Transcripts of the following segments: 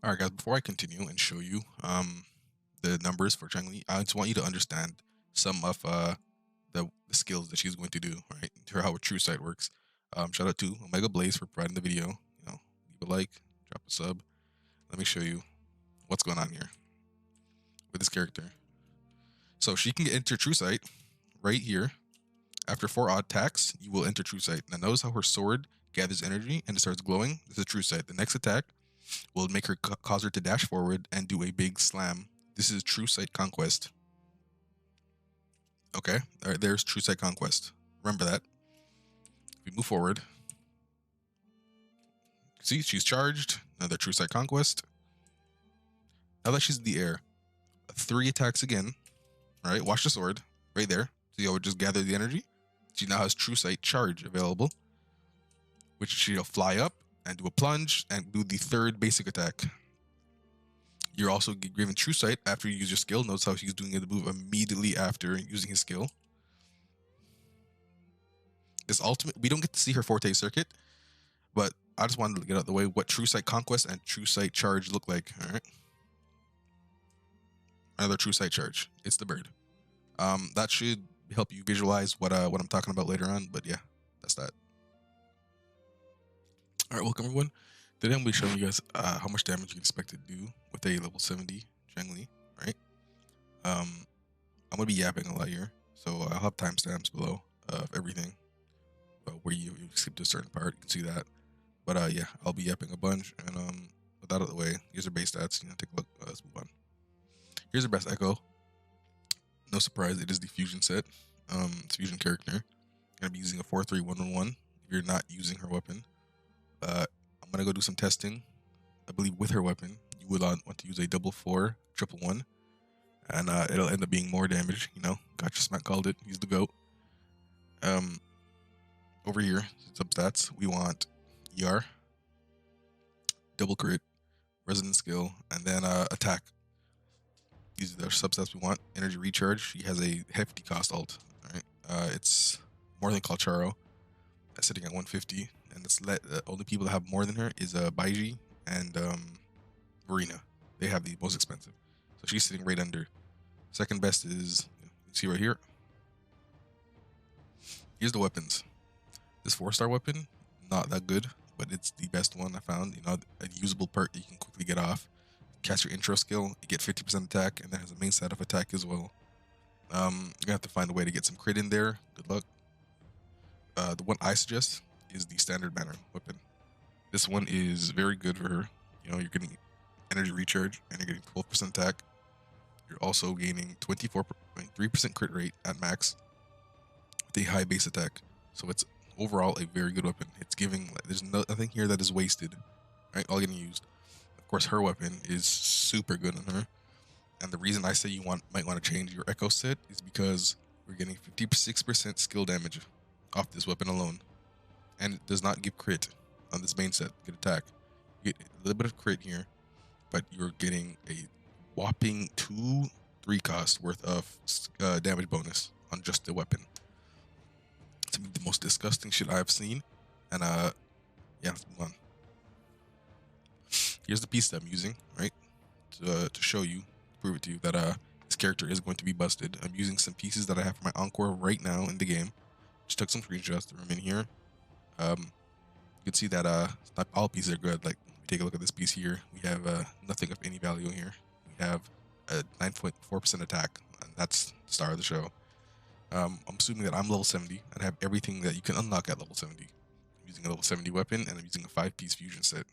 All right, guys. Before I continue and show you the numbers for Changli, I just want you to understand some of the skills that she's going to do. Right, to how a true sight works. Shout out to Omega Blaze for providing the video. Leave a like, drop a sub. Let me show you what's going on here with this character. So she can enter true sight right here. After 4 odd attacks, you will enter true sight. Now notice how her sword gathers energy and it starts glowing. This is true sight. The next attack will make her cause her to dash forward and do a big slam. This is True Sight Conquest. Okay, all right, there's True Sight Conquest. Remember that. If we move forward, see, she's charged. Another True Sight Conquest. Now that she's in the air, 3 attacks again. All right, watch the sword right there. See how it just gathered the energy? She now has True Sight Charge available, which she'll fly up and do a plunge and do the 3rd basic attack. You're also given True Sight after you use your skill. Notice how he's doing the move immediately after using his skill. This ultimate, we don't get to see her Forte circuit, but I just wanted to get out of the way what True Sight Conquest and True Sight Charge look like. All right, another True Sight Charge. It's the bird. That should help you visualize what I'm talking about later on. But yeah, that's that. All right, welcome everyone. Today I'm going to be showing you guys how much damage you can expect to do with a level 70 Changli, right? I'm going to be yapping a lot here, so I'll have timestamps below of everything. Where you skip a certain part, you can see that. But yeah, I'll be yapping a bunch, and with that out of the way, here's our base stats. Take a look. Let's move on. Here's our best Echo. No surprise, it is the fusion set. It's fusion character. I'm gonna be using a 4-3-1-1-1 if you're not using her weapon. I'm gonna go do some testing. I believe with her weapon, you would want to use a 4-4-1-1-1, and it'll end up being more damage. Gotcha Smack called it. He's the GOAT. Over here, substats, we want ER, double crit, resonant skill, and then attack. These are the substats we want. Energy recharge. She has a hefty cost ult. All right, it's more than Kalcharo. That's sitting at 150, and the only people that have more than her is Baiji and Marina. They have the most expensive, so she's sitting right under. Second best is, you can see right here. Here's the weapons. This 4-star weapon, not that good, but it's the best one I found. A usable perk you can quickly get off. Cast your intro skill, you get 50% attack, and that has a main set of attack as well. You're gonna have to find a way to get some crit in there. Good luck. The one I suggest is the standard banner weapon. This one is very good for her. You're getting energy recharge, and you're getting 12% attack. You're also gaining 24.3% crit rate at max with a high base attack. So it's overall a very good weapon. It's giving, there's nothing here that is wasted, right? All getting used. Of course, her weapon is super good on her, and the reason I say you might want to change your Echo set is because we're getting 56% skill damage off this weapon alone, and it does not give crit on this main set. Get attack, you get a little bit of crit here, but you're getting a whopping 2-3 cost worth of damage bonus on just the weapon. It's the most disgusting shit I've seen, and yeah, let's move on. Here's the piece that I'm using, right, to show you, prove it to you that this character is going to be busted. I'm using some pieces that I have for my Encore right now in the game. Just took some screenshots, threw them in here. You can see that not all pieces are good. Like, take a look at this piece here. We have nothing of any value here. We have a 9.4% attack, and that's the star of the show. I'm assuming that I'm level 70 and have everything that you can unlock at level 70. I'm using a level 70 weapon, and I'm using a 5-piece fusion set.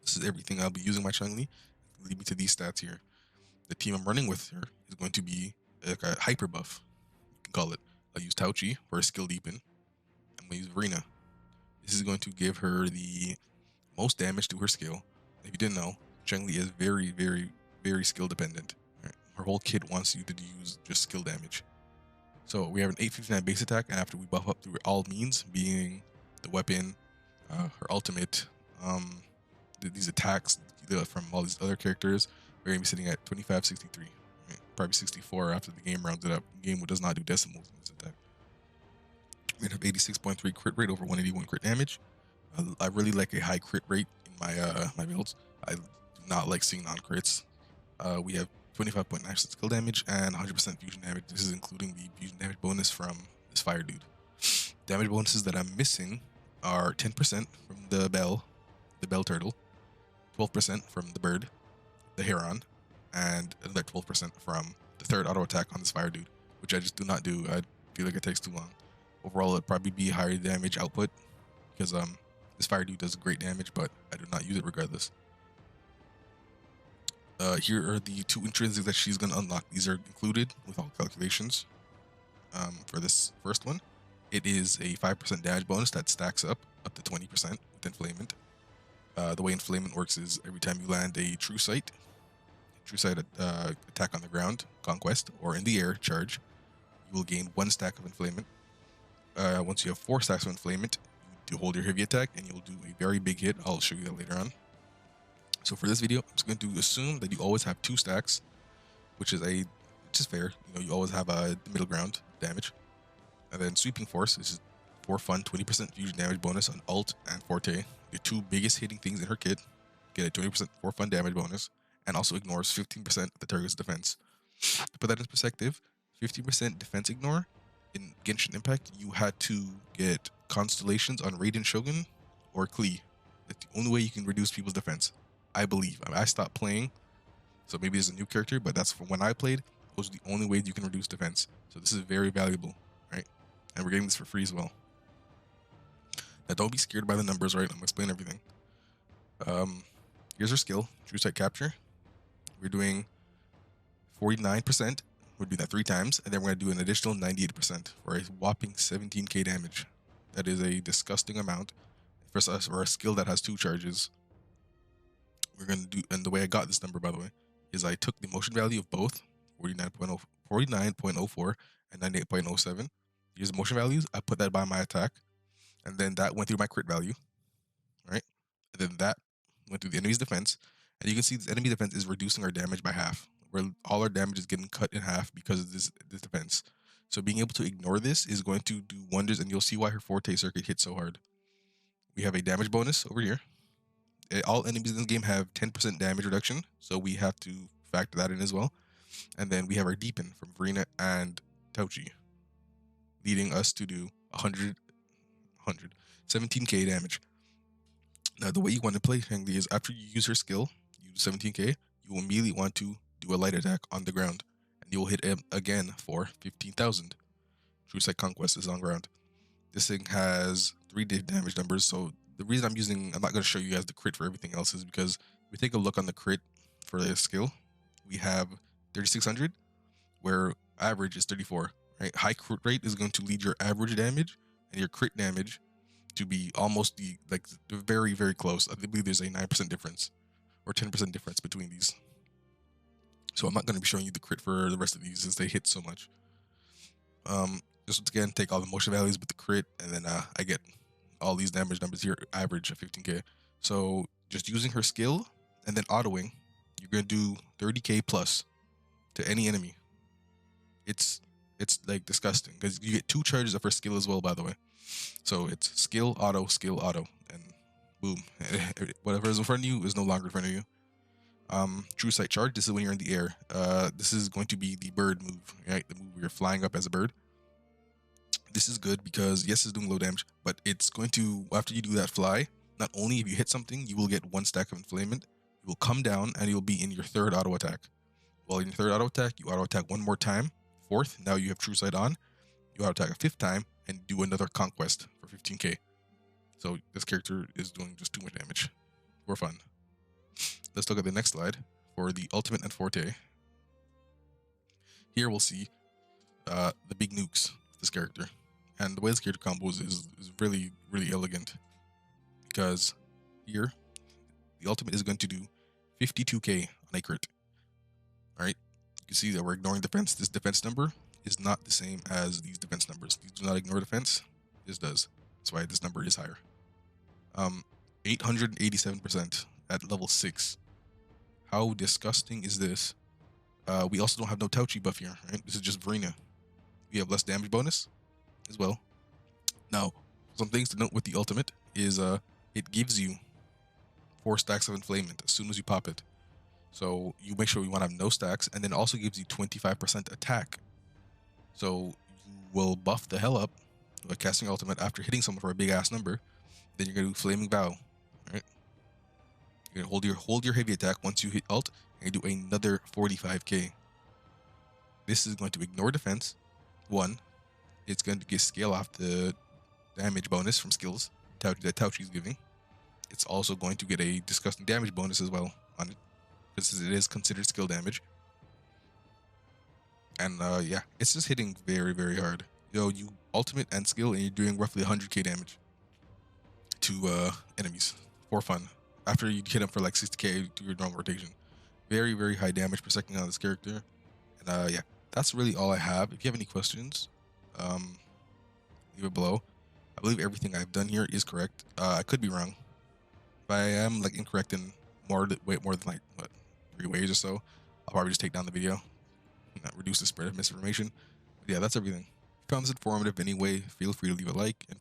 This is everything I'll be using my Changli. Lead me to these stats here. The team I'm running with here is going to be like a hyper buff, you can call it. I'll use Tauchi for a skill deepen. I'm going to use Verena. This is going to give her the most damage to her skill. If you didn't know, Changli is very, very, very skill dependent. Right? Her whole kit wants you to use just skill damage. So we have an 859 base attack, and after we buff up through all means, being the weapon, her ultimate, these attacks from all these other characters, we're going to be sitting at 2563, right? Probably 64 after the game rounds it up. The game does not do decimals in this attack. We're going to have 86.3 crit rate over 181 crit damage. I really like a high crit rate in my builds. I do not like seeing non-crits. We have 25.9% skill damage and 100% fusion damage. This is including the fusion damage bonus from this fire dude. Damage bonuses that I'm missing are 10% from the bell turtle, 12% from the bird, the heron, and another 12% from the third auto attack on this fire dude, which I just do not do. I feel like it takes too long. Overall, it'd probably be higher damage output because this fire dude does great damage, but I do not use it regardless. Here are the 2 intrinsics that she's going to unlock. These are included with all calculations. For this first one, it is a 5% damage bonus that stacks up to 20% with Inflamement. The way Inflamement works is every time you land a Truesight attack on the ground, Conquest, or in the air, Charge, you will gain 1 stack of Inflamement. Once you have 4 stacks of Inflamement, you hold your heavy attack and you'll do a very big hit. I'll show you that later on. So for this video, I'm just going to assume that you always have 2 stacks, which is fair. You always have a middle ground damage. And then Sweeping Force, this is for fun, 20% fusion damage bonus on Alt and Forte, the 2 biggest hitting things in her kit. Get a 20% for fun damage bonus, and also ignores 15% of the target's defense. To put that in perspective, 50% defense ignore in Genshin Impact, you had to get Constellations on Raiden Shogun or Klee. That's the only way you can reduce people's defense, I believe. I stopped playing, so maybe there's a new character, but that's from when I played. Those are the only ways you can reduce defense. So this is very valuable, right? And we're getting this for free as well. Now don't be scared by the numbers, right? I'm gonna explain everything. Here's our skill, Truesight Capture. We're doing 49%. We're doing that 3 times, and then we're gonna do an additional 98% for a whopping 17k damage. That is a disgusting amount for us, for a skill that has 2 charges. We're gonna do, and the way I got this number, by the way, is I took the motion value of both 49.04 and 98.07. Here's the motion values. I put that by my attack, and then that went through my crit value, right? And then that went through the enemy's defense, and you can see this enemy defense is reducing our damage by half. Where all our damage is getting cut in half because of this defense. So being able to ignore this is going to do wonders, and you'll see why her Forte circuit hits so hard. We have a damage bonus over here. All enemies in this game have 10% damage reduction, so we have to factor that in as well. And then we have our Deepen from Verena and Tauchi, leading us to do 17k damage. Now, the way you want to play Changli is after you use her skill, you do 17k, you will immediately want to do a light attack on the ground, and you will hit him again for 15,000. Truesight Conquest is on ground. This thing has 3 damage numbers, so the reason I'm not going to show you guys the crit for everything else is because if we take a look on the crit for this skill, we have 3600, where average is 34, right? High crit rate is going to lead your average damage and your crit damage to be almost very, very close. I believe there's a 9% difference or 10% difference between these. So I'm not going to be showing you the crit for the rest of these since they hit so much. Just once again, take all the motion values with the crit, and then I get all these damage numbers here, average of 15k. So just using her skill and then autoing, you're going to do 30k plus to any enemy. It's like disgusting because you get 2 charges of her skill as well, by the way. So it's skill, auto, and boom. Whatever is in front of you is no longer in front of you. Truesight Charge, this is when you're in the air. This is going to be the bird move, right? The move where you're flying up as a bird. This is good because, yes, it's doing low damage, but it's going to, after you do that fly, not only if you hit something, you will get 1 stack of Inflamement, you will come down, and you'll be in your 3rd auto attack. While in your 3rd auto attack, you auto attack 1 more time, 4th, now you have Truesight on, you auto attack a 5th time, and do another Conquest for 15k. So this character is doing just too much damage for fun. Let's look at the next slide for the Ultimate and Forte. Here we'll see the big nukes of this character. And the way this character combos is really, really elegant. Because here, the Ultimate is going to do 52k on a crit. Alright? You can see that we're ignoring defense. This defense number is not the same as these defense numbers. These do not ignore defense. This does. That's why this number is higher. 887% at level 6. How disgusting is this? We also don't have no Tauchi buff here, right? This is just Verena. We have less damage bonus as well. Now, some things to note with the Ultimate is it gives you 4 stacks of inflamement as soon as you pop it. So you make sure you want to have no stacks, and then also gives you 25% attack. So you will buff the hell up by casting ultimate after hitting someone for a big ass number. Then you're gonna do Flaming Vow. Alright. You're gonna hold your heavy attack once you hit ult, and you do another 45k. This is going to ignore defense. 1. It's going to get scale off the damage bonus from skills that Tauchi's giving. It's also going to get a disgusting damage bonus as well on it, because it is considered skill damage. And yeah, it's just hitting very, very hard. Yo, you ultimate and skill, and you're doing roughly 100k damage to enemies for fun. After you hit them for like 60k to your normal rotation. Very, very high damage per second on this character. And yeah, that's really all I have. If you have any questions, leave it below. I believe everything I've done here is correct. I could be wrong. If I am like incorrect in more than like what 3 ways or so, I'll probably just take down the video and reduce the spread of misinformation. But yeah, that's everything. If you found this informative in any way, feel free to leave a like, and